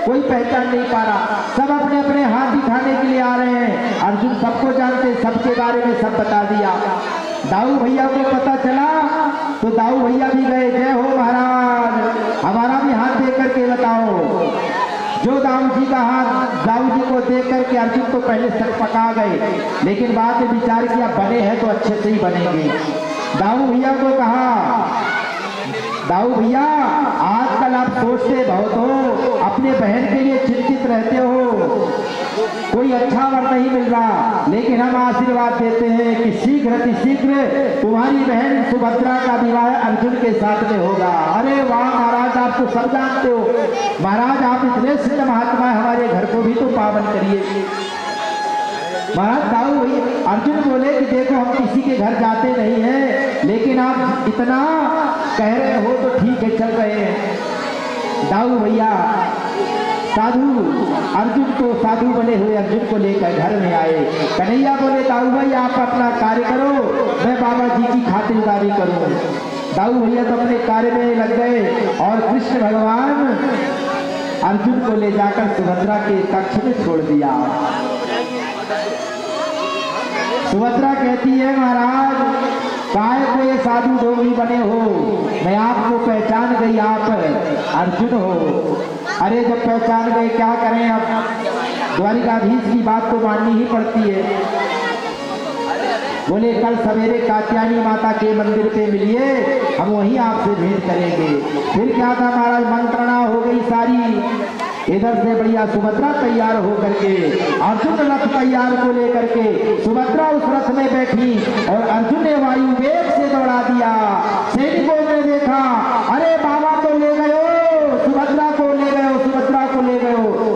कोई पहचान नहीं पा रहा, सब अपने अपने हाथ दिखाने के लिए आ रहे हैं। अर्जुन सबको जानते, सबके बारे में सब बता दिया। दाऊ भैया को पता चला तो दाऊ भैया भी गए, जय हो महाराज, हमारा भी हाथ दे करके बताओ। जो दाऊ जी का हाथ दाऊ जी को देख करके अर्जुन तो पहले सकपका गए, लेकिन बाद में विचार किया बने हैं तो अच्छे से ही बनेंगे। दाऊ भैया को कहा, दाऊ भैया आजकल आप सोचते बहुत हो, अपने बहन के लिए चिंतित रहते हो, कोई अच्छा वर नहीं मिल रहा, लेकिन हम आशीर्वाद देते हैं कि शीघ्र अतिशीघ्र तुम्हारी बहन सुभद्रा का विवाह अर्जुन के साथ में होगा। अरे वाह महाराज, आप तो सब जानते हो महाराज, आप इतने सिद्ध महात्मा है, हमारे घर को भी तो पावन करिए। महाराज दाऊ भैया अर्जुन बोले कि देखो हम किसी के घर जाते नहीं हैं, लेकिन आप इतना कह रहे हो तो ठीक है, चल रहे हैं। दाऊ भैया साधु अर्जुन को साधु बने हुए अर्जुन को लेकर घर में आए। कन्हैया बोले दाऊ भाई आप अपना कार्य करो, मैं बाबा जी की खातिरदारी करूं। दाऊ भैया तो अपने कार्य में लग गए और कृष्ण भगवान अर्जुन को ले जाकर सुभद्रा के कक्ष में छोड़ दिया। सुभद्रा कहती है महाराज काहे को ये साधु डोंगी बने हो, मैं आपको पहचान गई, आप अर्जुन हो। अरे जब पहचान गए क्या करें, अब द्वारिकाधीश की बात तो माननी ही पड़ती है। बोले कल सवेरे कात्यायनी माता के मंदिर पे मिलिए, हम वहीं आपसे भेंट करेंगे। फिर क्या था महाराज, मंत्रणा हो गई सारी, इधर से बढ़िया सुभद्रा तैयार हो करके, अर्जुन रथ तैयार को लेकर के सुभद्रा उस रथ में बैठी और अर्जुन ने वायु वेग से दौड़ा दिया। सैनिकों ने देखा, अरे बाबा को ले गए, सुभद्रा को ले गए, सुभद्रा को ले गए।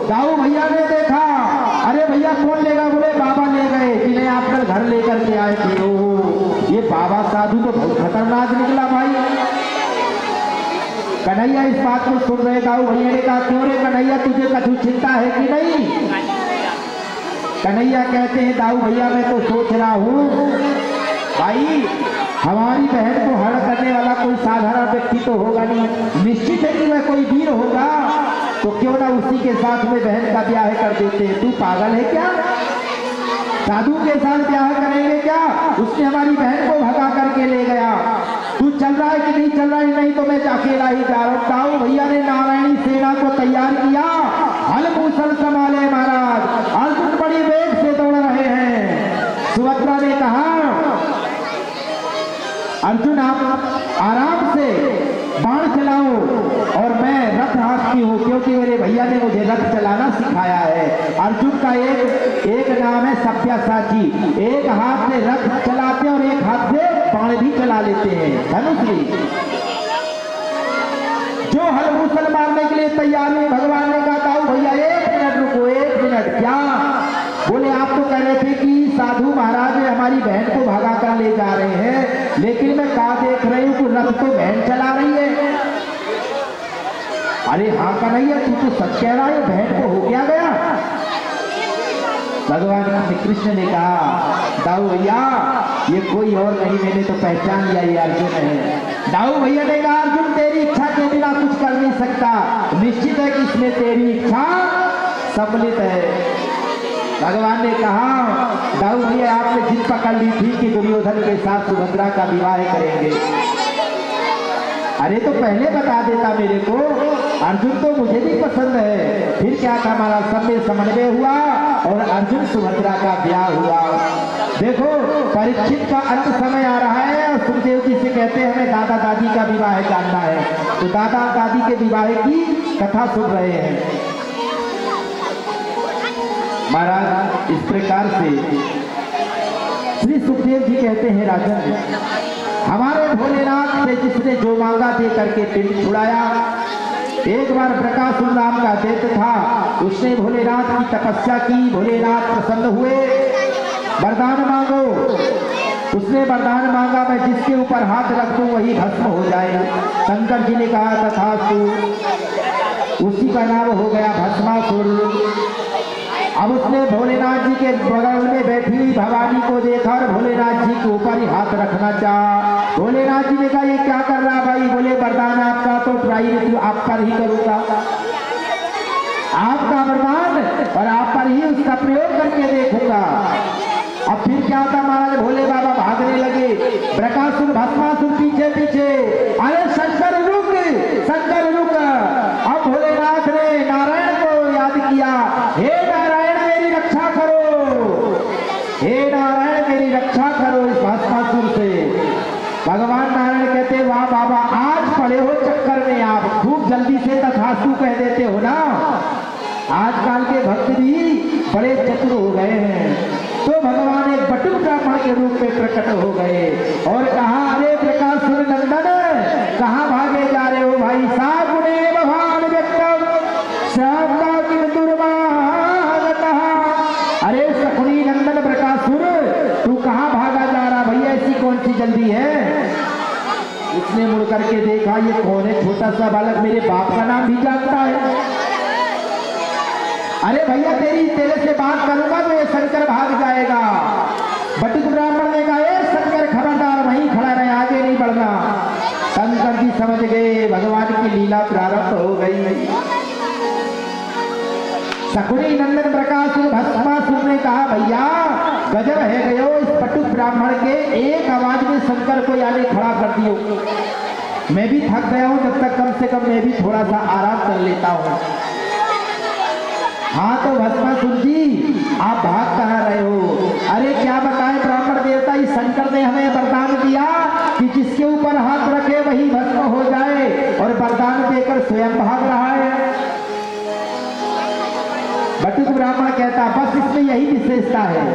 दाऊ भैया ने देखा, अरे भैया कौन लेगा, बोले बाबा ले गए, जिन्हें आप कल घर लेकर के आए थे। ओ ये बाबा साधु तो बहुत खतरनाक निकला भाई। कन्हैया इस बात को सुन रहे, दाऊ भैया ने कहा क्यों रे कन्हैया, तुझे कछु चिंता है कि नहीं। कन्हैया कहते हैं दाऊ भैया मैं तो सोच रहा हूँ भाई, हमारी बहन को हरण करने वाला कोई साधारण व्यक्ति तो होगा नहीं, निश्चित है कि वह कोई वीर होगा, तो क्यों ना उसी के साथ में बहन का ब्याह कर देते। तू पागल है क्या, साधु के साथ ब्याह करेंगे क्या, उसने हमारी बहन को भगा करके ले गया। तू चल रहा है कि नहीं चल रहा है, नहीं तो मैं अकेला ही जा रहा हूं। दाऊ भैया ने नारायणी सेना को तैयार किया, हल मूसल संभाले महाराज, अर्जुन बड़ी वेग से दौड़ रहे हैं। सुभद्रा ने कहा अर्जुन आप आराम से बाण चलाओ और मैं रथ हाथी हूं, क्योंकि मेरे भैया ने मुझे रथ चलाना सिखाया है। अर्जुन का एक नाम है सब्यासाची, एक हाथ से रथ चलाते और एक हाथ से बाण भी चला लेते हैं, धनुष भी। जो हल मूसल मारने के लिए तैयार हुए, भगवान ने कहा दाऊ भैया 1 मिनट रुको, 1 मिनट। क्या बोले, आप तो कह रहे थे कि साधु महाराज हमारी बहन को भगा कर ले जा रहे हैं, लेकिन मैं कहा देख रही हूं कि रथ तो बहन चला रही है। अरे हाँ कन्हैया तू तो सच कह रहा है, बहन को हो क्या गया। भगवान श्री कृष्ण ने कहा दाऊ भैया ये कोई और नहीं, मैंने तो पहचान लिया, ये अर्जुन है। दाऊ भैया ने कहा अर्जुन तेरी इच्छा के बिना कुछ कर नहीं सकता, निश्चित है कि इसमें तेरी इच्छा सम्मिलित है। भगवान ने कहा दाऊ भैया आपने जिद पकड़ ली थी कि दुर्योधन के साथ सुभद्रा का विवाह करेंगे, अरे तो पहले बता देता मेरे को, अर्जुन तो मुझे भी पसंद है। फिर क्या था, हमारा सब में समन्वय हुआ और अर्जुन सुभद्रा का ब्याह हुआ। देखो परीक्षित का अंत समय आ रहा है और सुखदेव जी से कहते हैं हमें दादा दादी का विवाह जानना है, तो दादा दादी के विवाह की कथा सुन रहे हैं। महाराज इस प्रकार से श्री सुखदेव जी कहते हैं राजन हमारे भोलेनाथ से जिसने जो मांगा दे करके पिंड छुड़ाया। एक बार प्रकाशुर नाम का दैत्य था, उसने भोलेनाथ की तपस्या की, भोलेनाथ प्रसन्न हुए, वरदान मांगो। उसने वरदान मांगा मैं जिसके ऊपर हाथ रख दूं वही भस्म हो जाए। शंकर जी ने कहा तथास्तु, उसी का नाम हो गया भस्मासुर। अब उसने भोलेनाथ जी के बगल में बैठी हुई भवानी को देखा और भोलेनाथ जी के ऊपर ही हाथ रखना चाहा। भोलेनाथ जी ने कहा ये क्या कर रहा भाई, बोले वरदान आपका तो ट्राई आप पर ही करूंगा। आपका वरदान और आप पर ही उसका प्रयोग करके देखूंगा। अब फिर क्या होता महाराज, भोले बाबा भागने लगे, प्रकाशुर भस्मासुर पीछे पीछे। अरे शंकर रुक, शंकर रुक। अब भोलेनाथ ने नारायण को याद किया, हे नारायण मेरी रक्षा करो, हे नारायण मेरी रक्षा करो इस भस्मासुर से। भगवान नारायण कहते, वाह बाबा, आज पड़े हो चक्कर में, आप खूब जल्दी से तथास्तु कह देते हो ना। आजकल के भक्त भी बड़े चतुर हो गए हैं। तो भगवान एक बटुक ब्राह्मण के रूप में प्रकट हो गए और कहा, अरे प्रकाशुर नंदन, कहाँ भागे जा रहे हो भाई? सागुणे भगवान व्यक्तम श्रावता किम दुर्मागतः। अरे सकुनी नंदन प्रकाशुर, तू कहाँ भागा जा रहा भैया? ऐसी कौन सी जल्दी है? उसने मुड़ करके देखा, ये कौन है? छोटा सा बालक, मेरे बाप का नाम भी जानता है। अरे भैया, तेरे से बात करूंगा तो ये शंकर भाग जाएगा। बटुक ब्राह्मण ने कहा, ए शंकर खबरदार, वहीं खड़ा रहे, आगे नहीं बढ़ना। शंकर जी समझ गए भगवान की लीला प्रारंभ हो गई। सकुनी नंदन प्रकाशुर भस्मासुर ने कहा, भैया गजब है गयो, इस बटुक ब्राह्मण के एक आवाज में शंकर को यानी खड़ा कर दियो। मैं भी थक गया हूं, जब तक कम से कम मैं भी थोड़ा सा आराम कर लेता हूं। हाँ तो भस्मासुर जी, आप भाग कहाँ रहे हो? अरे क्या बताएं ब्राह्मण देवता, इस शंकर ने हमें वरदान दिया कि जिसके ऊपर हाथ रखे वही भस्म हो जाए, और वरदान देकर स्वयं भाग रहा है। बटुक ब्राह्मण कहता, बस इसमें यही विशेषता है,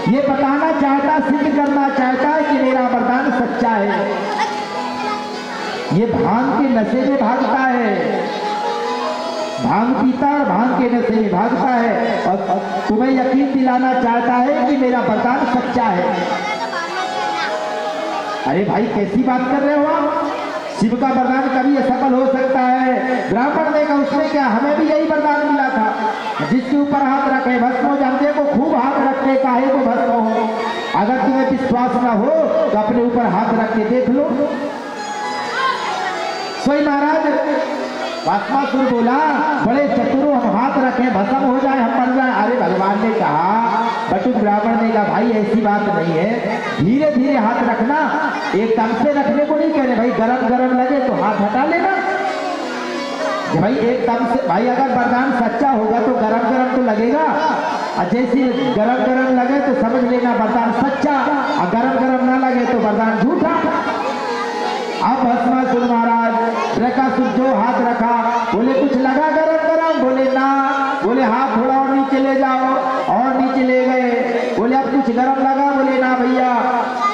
ये बताना चाहता, सिद्ध करना चाहता है कि मेरा वरदान सच्चा है। ये भांग के नशे में भागता है, भांग पीता और भांग के नशे में भागता है, और तुम्हें यकीन दिलाना चाहता है कि मेरा वरदान सच्चा है। अरे भाई, कैसी बात कर रहे हो आप? शिव का वरदान कभी असफल हो सकता है? ब्राह्मण ने कहा, उसने क्या, हमें भी यही वरदान मिला था, जिसके ऊपर हाथ रखे भस्म हो जाते को, खूब हाथ रखते काहे को भस्म हो। अगर तुम्हें विश्वास न हो तो अपने ऊपर हाथ रख के देख लो। सोई महाराज भस्मासुर बोला, बड़े चतुर, हम हाथ रखें भस्म हो जाए, हम मर जाए। अरे भगवान ने कहा, बटुक ब्राह्मण ने कहा, भाई ऐसी बात नहीं है, धीरे धीरे हाथ रखना, एकदम से रखने को नहीं कह रहे। भाई गरम गरम लगे तो हाथ हटा लेना। भाई एकदम से, भाई अगर वरदान सच्चा होगा तो गरम गरम तो लगेगा, और जैसे गरम गरम लगे तो समझ लेना वरदान सच्चा, और गरम गरम ना लगे तो वरदान झूठा। अब भस्मासुर महाराज प्रकाशुर जो हाथ रखा, बोले कुछ लगा गरम गरम? बोले ना। बोले हाथ थोड़ा और नीचे ले जाओ, और नीचे ले गए। बोले अब कुछ गरम लगा? बोले ना भैया।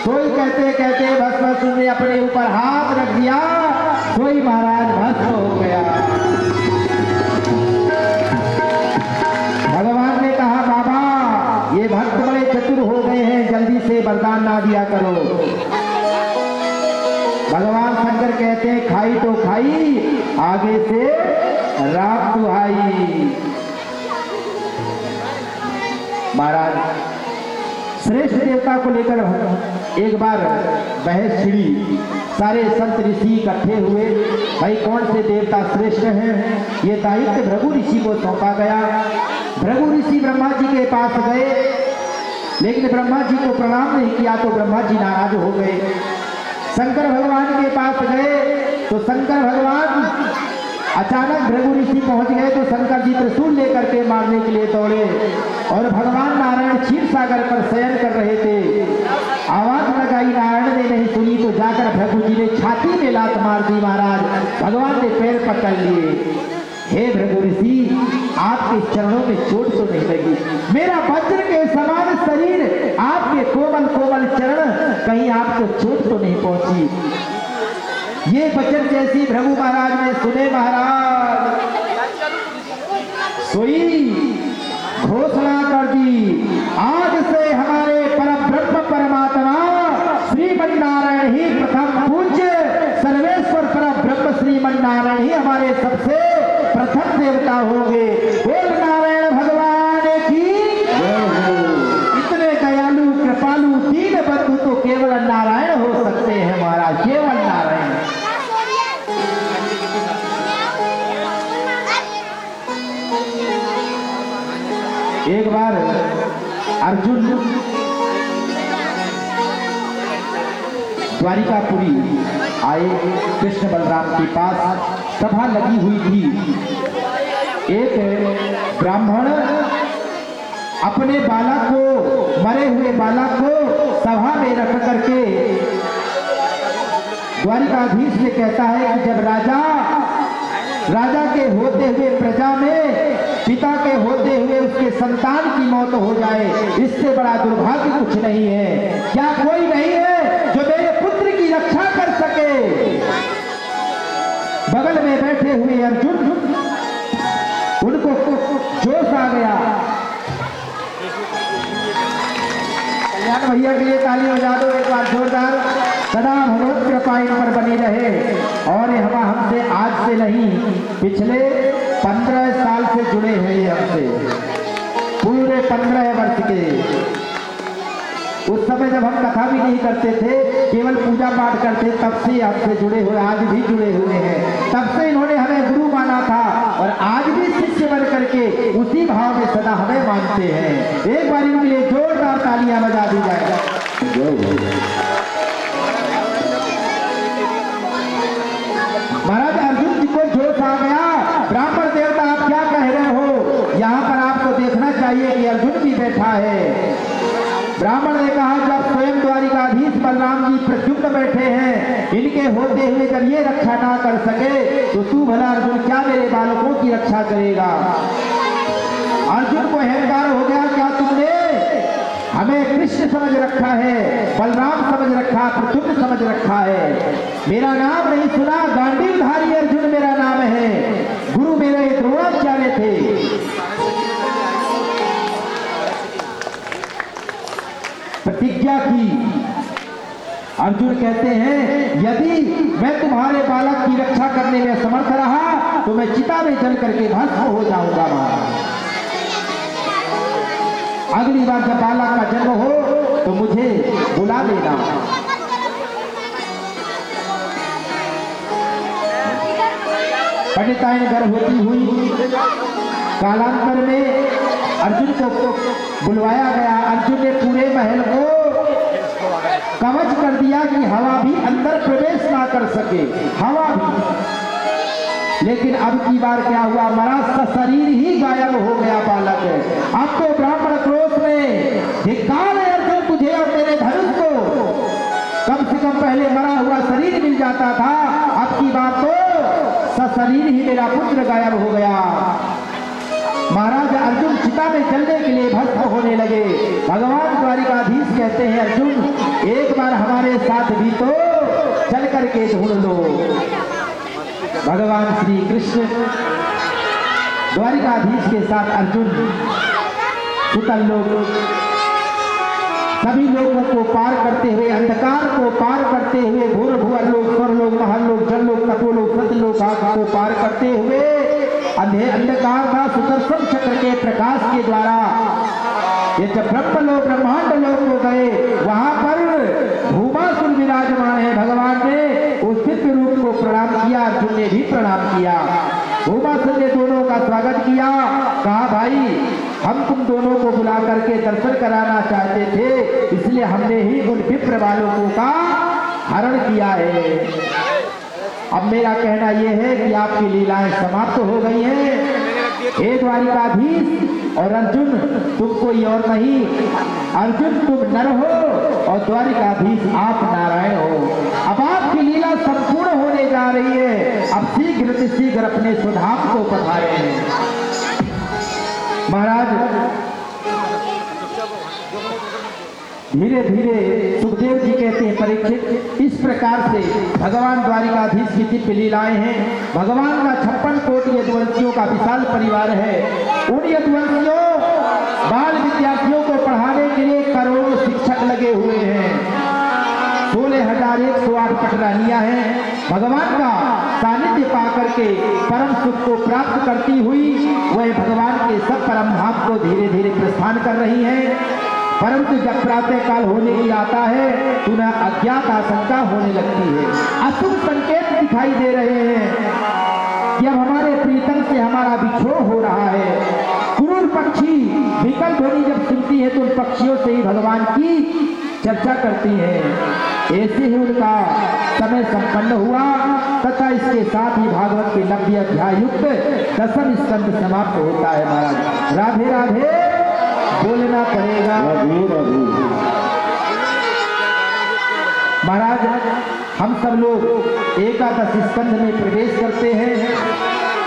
सोई कहते कहते भस्मासुर ने अपने ऊपर हाथ रख दिया, सोई महाराज भस्म हो गया। भगवान ने कहा, बाबा ये भक्त बड़े चतुर हो गए हैं, जल्दी से वरदान ना दिया करो। भगवान शंकर कहते हैं, खाई तो खाई, आगे से राम दुहाई। महाराज श्रेष्ठ देवता को लेकर एक बार बहस छिड़ी, सारे संत ऋषि इकट्ठे हुए, भाई कौन से देवता श्रेष्ठ हैं। ये दायित्व भृगु ऋषि को सौंपा गया। भृगु ऋषि ब्रह्मा जी के पास गए, लेकिन ब्रह्मा जी को प्रणाम नहीं किया तो ब्रह्मा जी नाराज हो गए। शंकर भगवान के पास गए तो शंकर भगवान अचानक भृगु ऋषि पहुंच गए, तो शंकर जी त्रिशूल लेकर के मारने के लिए दौड़े, और भगवान नारायण क्षीर सागर पर शयन कर रहे थे। आवाज लगाई, नारायण ने नहीं सुनी, तो जाकर भृगु जी ने छाती में लात मार दी। महाराज भगवान ने पैर पकड़ लिए, हे भृगु ऋषि, आपके चरणों में चोट तो नहीं लगी? मेरा वज्र के समान शरीर, आपके कोमल कोमल चरण, कहीं आपको चोट तो नहीं पहुंची? ये वचन जैसी भृगु महाराज ने सुने, महाराज सोई घोषणा कर दी, आज से हमारे परब्रह्म परमात्मा श्रीमन्नारायण ही प्रथम पूज्य सर्वेश्वर परब्रह्म श्रीमन्नारायण ही हमारे सबसे प्रथम देवता होंगे। बोल नारायण भगवान की। इतने दयालु कृपालु दीन बंधु तो केवल नारायण हो सकते हैं महाराज, केवल नारायण। एक बार अर्जुन द्वारिकापुरी आए कृष्ण बलराम के पास, सभा लगी हुई थी। एक ब्राह्मण अपने बालक को, मरे हुए बालक को सभा में रख करके द्वारिकाधीश से कहता है कि जब राजा के होते हुए प्रजा में पिता के होते हुए उसके संतान की मौत हो जाए, इससे बड़ा दुर्भाग्य कुछ नहीं है। क्या कोई नहीं है जो मेरे पुत्र की रक्षा कर सके? बगल में बैठे हुए अर्जुन, उनको जोश आ गया। कल्याण भैया के लिए ताली बजा दो एक बार जोरदार। सदा भगवत कृपा इन पर बनी रहे। और हम हमसे आज से नहीं, पिछले 15 साल से जुड़े हैं ये हमसे, पूरे 15 वर्ष के। उस समय जब हम कथा भी नहीं करते थे, केवल पूजा पाठ करते, तब से आपसे जुड़े हुए, आज भी जुड़े हुए हैं। तब से इन्होंने हमें गुरु माना था और आज भी शिष्य बन करके उसी भाव में सदा हमें मानते हैं। एक बार इनके लिए जोरदार तालियां बजा दी जाए। महाराज अर्जुन जी को जोश आ गया। ब्राह्मण देवता आप क्या कह रहे हो? यहाँ पर आपको देखना चाहिए कि अर्जुन भी बैठा है। ब्राह्मण ने कहा जब स्वयं द्वारिकाधीश बलराम जी प्रद्युम्न बैठे हैं, इनके होते हुए जब ये रक्षा ना कर सके तो तू भला अर्जुन क्या मेरे बालकों की रक्षा करेगा? अर्जुन को अहंकार हो गया, क्या तुमने हमें कृष्ण समझ रखा है, बलराम समझ रखा, प्रद्युम्न समझ रखा है, मेरा नाम नहीं सुना? गांडीवधारी अर्जुन मेरा नाम है। गुरु मेरे द्रोणाचार्य थे। प्रतिज्ञा की। अर्जुन कहते हैं यदि मैं तुम्हारे बालक की रक्षा करने में समर्थ रहा तो मैं चिता में जल करके भस्म हो जाऊंगा। अगली बार जब बालक का जन्म हो तो मुझे बुला देना। पंडिताइन गर्भवती हुई। कालांतर में अर्जुन को बुलवाया गया। अर्जुन ने पूरे महल को कवच कर दिया कि हवा भी अंदर प्रवेश ना कर सके, हवा भी। लेकिन अब की बार क्या हुआ? मरा शरीर ही गायब हो गया बालक। अब तो ब्राह्मण क्रोध में धिक्कार है अर्जुन तुझे और तेरे धनुष को। कम से कम पहले मरा हुआ शरीर मिल जाता था, अब की बात तो शरीर ही मेरा पुत्र गायब हो गया। महाराज अर्जुन चिता में जलने के लिए भस्म होने लगे। भगवान द्वारिकाधीश कहते हैं अर्जुन एक बार हमारे साथ भी तो चल करके ढूंढ लो। भगवान श्री कृष्ण द्वारिकाधीश के साथ अर्जुन सुतल लोग सभी लोगों को पार करते हुए, अंधकार को पार करते हुए, घोर भुवर लोग, स्वर लोग, महल लोग, जल लोग, तपो लोग, सत्य लोग को पार करते हुए अंधकार था सुदर्शन चक्र के प्रकाश के द्वारा ये जब ब्रह्म लोग ब्रह्मांड लोग को गए, वहां पर भूमासुर विराजमान है। भगवान ने उस दिव्य रूप को प्रणाम किया, अर्जुन ने भी प्रणाम किया। भूमासुर ने दोनों का स्वागत किया, कहा भाई हम तुम दोनों को बुला करके दर्शन कराना चाहते थे, इसलिए हमने ही उन विप्र बालकों का हरण किया है। अब मेरा कहना यह है कि आपकी लीलाएं समाप्त हो गई हैं। हे द्वारिकाधीश और अर्जुन तुम कोई और नहीं, अर्जुन तुम नर हो और द्वारिकाधीश आप नारायण हो। अब आपकी लीला संपूर्ण होने जा रही है। अब शीघ्र अपने स्वधाम को पधारे हैं। महाराज धीरे धीरे सुखदेव जी कहते हैं परीक्षित इस प्रकार से भगवान द्वारिकाधीश की दिव्य लीलाएं हैं। भगवान का 56 कोटि यदुवंशियों का विशाल परिवार है। उन यदुवंशियों बाल विद्यार्थियों को पढ़ाने के लिए करोड़ों शिक्षक लगे हुए हैं। 16,108 पटरानियां हैं। भगवान का सानिध्य पाकर के परम सुख को प्राप्त करती हुई वह भगवान के सब परम धाम को धीरे धीरे प्रस्थान कर रही हैं। परंतु जब प्रातः काल होने की आता है तो उन्हें अज्ञात आशंका होने लगती है। अशुभ संकेत दिखाई दे रहे हैं कि अब हमारे प्रीतम से हमारा बिछोह हो रहा है। क्रूर पक्षी विकट की चर्चा करती हैं। ऐसे ही उनका समय संपन्न हुआ तथा इसके साथ ही भागवत के 90 अध्याय युक्त 10वां स्कंद समाप्त होता है। महाराज राधे राधे बोलना पड़ेगा। महाराज हम सब लोग एकादश स्कंद में प्रवेश करते हैं।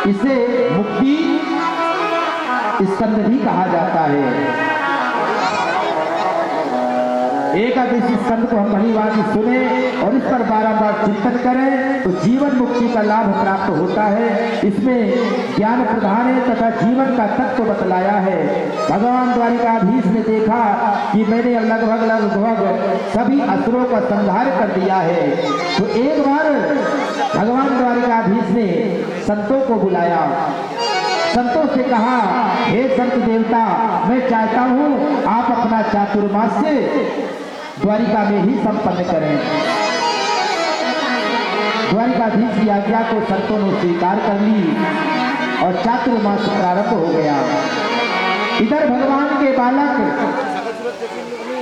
इसे मुक्ति स्कंद भी कहा जाता है। एकादश स्कंद को हम भली बात सुने और इस पर बार-बार चिंतन करें तो जीवन मुक्ति का लाभ प्राप्त होता है। इसमें ज्ञान प्रधान है तथा जीवन का तत्व बतलाया है। भगवान द्वारिकाधीश ने देखा कि मैंने लगभग सभी असुरों का संहार कर दिया है, तो एक बार भगवान द्वारिकाधीश ने संतों को बुलाया। संतों से कहा, हे संत देवता, मैं चाहता हूं आप अपना चातुर्मास्य द्वारिका में ही संपन्न करें। द्वारिकाधीश की आज्ञा को संतों ने स्वीकार कर ली और चातुर्मास प्रारंभ हो गया। इधर भगवान के बालक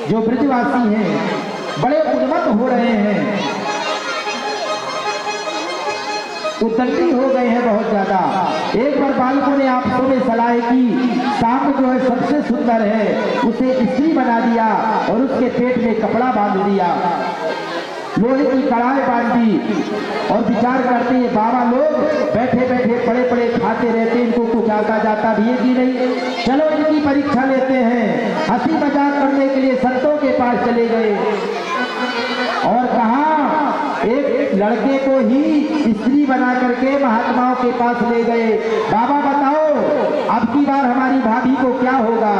जो ब्रजवासी हैं बड़े उन्मत्त हो रहे हैं, उद्दंडी हो गए हैं बहुत ज्यादा। एक बार बालकों ने आपसों में सलाह की, सांप जो है सबसे सुंदर है उसे स्त्री बना दिया और उसके पेट में कपड़ा बांध दिया, लोहे की कड़ाई बांध दी और विचार करते हैं बाबा लोग बैठे बैठे पड़े पड़े खाते रहते, इनको कुछ आता जाता भी है कि नहीं, चलो इनकी परीक्षा लेते हैं। हंसी मजाक करने के लिए संतों के पास चले गए और कहा, एक लड़के को ही स्त्री बना करके महात्माओं के पास ले गए, बाबा बताओ अब की बार हमारी भाभी को क्या होगा।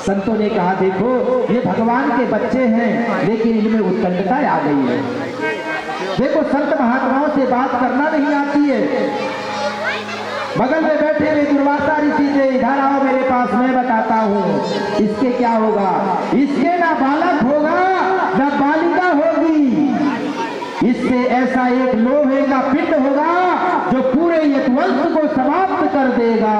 संतों ने कहा, देखो ये भगवान के बच्चे हैं लेकिन इनमें उत्कंठता आ गई है। देखो संत महात्माओं से बात करना नहीं आती है। बगल में बैठे हुए दुर्वासा ऋषि से, इधर आओ मेरे पास, मैं बताता हूँ इसके क्या होगा। इसके ना बालक होगा ना बालिका होगी, इससे ऐसा एक लोहे का पिंड होगा जो पूरे यज्ञवंश को समाप्त कर देगा।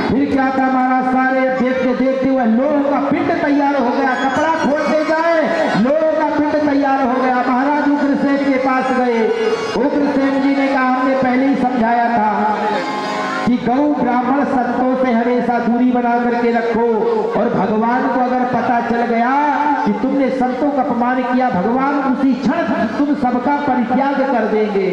फिर क्या था महाराज, सारे देखते देखते हुए लोहे का पिंड तैयार हो गया। कपड़ा खोलते जाए लोहे का पिंड तैयार हो गया। महाराज उग्रसेन के पास गए। उग्रसेन जी ने कहा, हमने पहले ही समझाया था कि गौ ब्राह्मण संतों से हमेशा दूरी बना करके रखो, और भगवान को अगर पता चल गया कि तुमने संतों का अपमान किया, भगवान उसी क्षण तुम सबका परित्याग कर देंगे।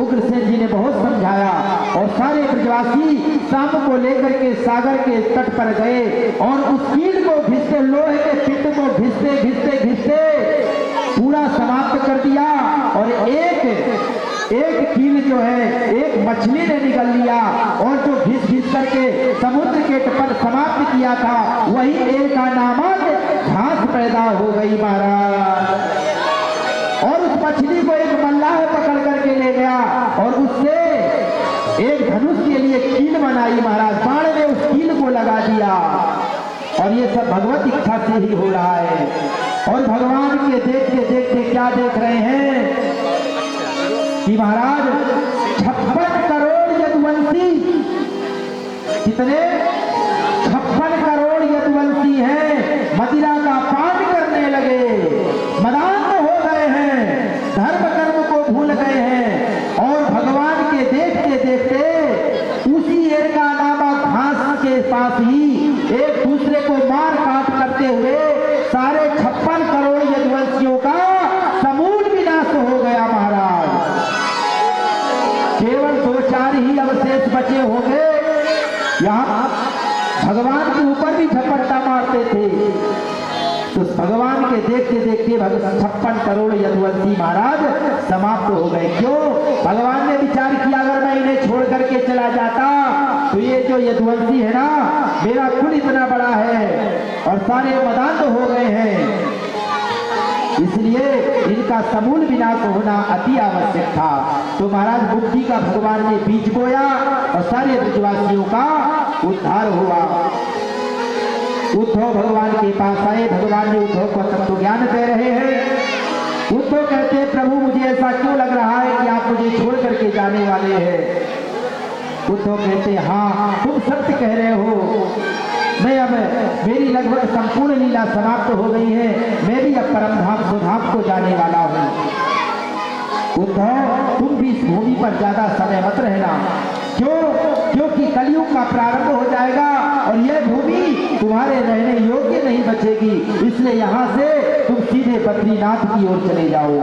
उग्रसेन जी ने बहुत समझाया और सारे ब्रजवासी सांप को लेकर के सागर के तट पर गए और उस कील को घिसते, लोहे के पिंड को घिसते घिसते घिसते पूरा समाप्त कर दिया। और एक कील जो है एक मछली ने निकल लिया और जो घिस घिस करके समुद्र के तट पर समाप्त किया था वही एक नामक घास पैदा हो गई महाराज। और उस मछली को एक मल्लाह पकड़ करके ले गया और उससे एक धनुष के लिए कील बनाई महाराज। बाण ने उस कील को लगा दिया और ये सब भगवत इच्छा से ही हो रहा है। और भगवान के देखते देखते क्या देख रहे हैं कि महाराज 56 करोड़ यदुवंशी, कितने 56 करोड़ यदुवंशी हैं, मदिरा का पान करने लगे, मदान हो गए हैं, धर्म कर्म को भूल गए हैं। और भगवान के देखते देखते उसी एरका नामक घास के पास ही एक दूसरे को मार काट करते हुए सारे 56 करोड़ यदुवंशियों का समूल विनाश हो गया महाराज। केवल 2-4 ही अवशेष बचे होंगे। यहाँ भगवान के ऊपर भी झपट्टा मारते थे, तो भगवान के देखते देखते 56 करोड़ यदुवंशी महाराज समाप्त हो गए। क्यों? भगवान ने विचार किया, अगर मैं इन्हें छोड़ करके चला जाता तो ये जो यदुवंशी है ना, मेरा कुल इतना बड़ा है और सारे मदान्त हो गए हैं, इसलिए इनका समूल विनाश होना अति आवश्यक था। तो महाराज मुक्ति का भगवान ने बीज बोया और सारे ब्रजवासियों का उद्धार हुआ। उद्धव भगवान के पास आए, भगवान ने उद्धव को तत्व ज्ञान दे रहे हैं। उद्धव कहते हैं, प्रभु मुझे ऐसा क्यों लग रहा है कि आप मुझे छोड़ करके जाने वाले हैं। उद्धव कहते हाँ तुम सत्य कह रहे हो, मैं अब मेरी लगभग संपूर्ण लीला समाप्त हो गई है, मैं भी अब परम धाम सुधाम को जाने वाला हूँ। उद्धव तुम भी इस भूमि पर ज्यादा समय मत रहना, क्यों? क्योंकि कलयुग का प्रारंभ हो जाएगा और यह भूमि तुम्हारे रहने योग्य नहीं बचेगी, इसलिए यहाँ से तुम सीधे बद्रीनाथ की ओर चले जाओ।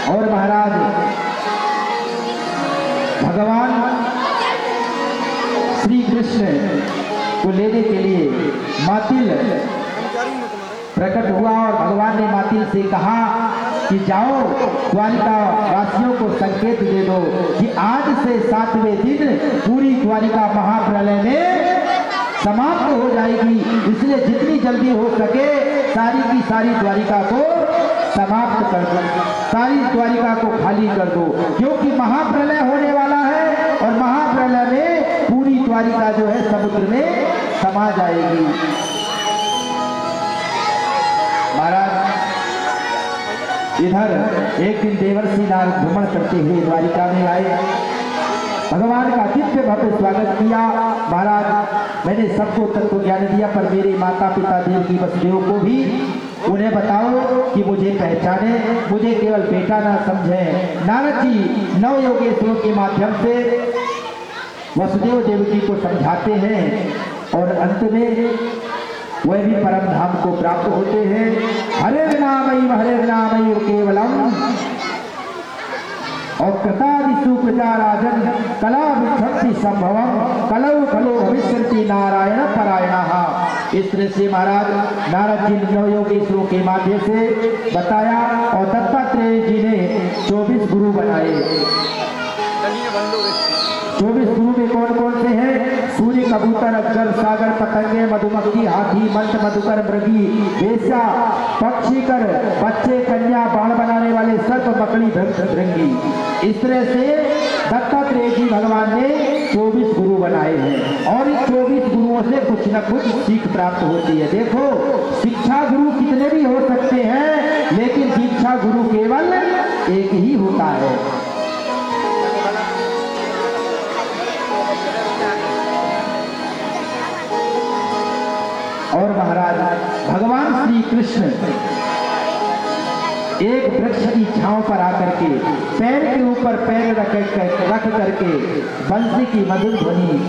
और महाराज भगवान श्री कृष्ण को लेने के लिए मातिल प्रकट हुआ और भगवान ने मातिल से कहा कि जाओ द्वारिका वासियों को संकेत दे दो कि आज से 7वें दिन पूरी द्वारिका महाप्रलय में समाप्त हो जाएगी, इसलिए जितनी जल्दी हो सके सारी की सारी द्वारिका को समाप्त कर दो, सारी द्वारिका को खाली कर दो, क्योंकि महाप्रलय होने वाला है और महाप्रलय में पूरी द्वारिका जो है समुद्र में समा जाएगी। महाराज इधर एक दिन देवर्षि नारद भ्रमण करते हुए द्वारिका में आए, भगवान का दिव्य भव्य स्वागत किया। महाराज मैंने सबको तत्व ज्ञान दिया, पर मेरे माता पिता देवकी वसुदेव को भी उन्हें बताओ कि मुझे पहचाने, मुझे केवल बेटा ना समझें। नारद जी नव योगेश्वरों के माध्यम से वसुदेव देवकी को समझाते हैं और अंत में वह भी परम धाम को प्राप्त होते हैं। हरे नामैव केवलम और कृतादिषु प्रजाराजन कला विच्छन्ति संभवम कलौ खलो भविष्यन्ति नारायण परायणः। इस तरह से महाराज नारद जी ने नवयोगेश्वरों के माध्यम से बताया और दत्तात्रेय जी ने 24 गुरु बनाए। 24 गुरु में कौन कौन से हैं? सूर्य, कबूतर, अजगर, सागर, पतंगे, मधुमक्खी, हाथी, मंत्र, मधुकर, मृगी, वेश्या, पक्षीकर, बच्चे, कन्या, बाण बनाने वाले, सर्प, मकड़ी, भृंगी। इस तरह से दत्तात्रेय जी भगवान ने 24 गुरु बनाए हैं और इन 24 गुरुओं से कुछ न कुछ सीख प्राप्त होती है। देखो शिक्षा गुरु कितने भी हो सकते हैं, लेकिन दीक्षा गुरु केवल एक ही होता है। और महाराज भगवान श्री कृष्ण एक वृक्ष की छांव पर आकर के पैर के ऊपर पैर रख करके बंसी की मधुर ध्वनि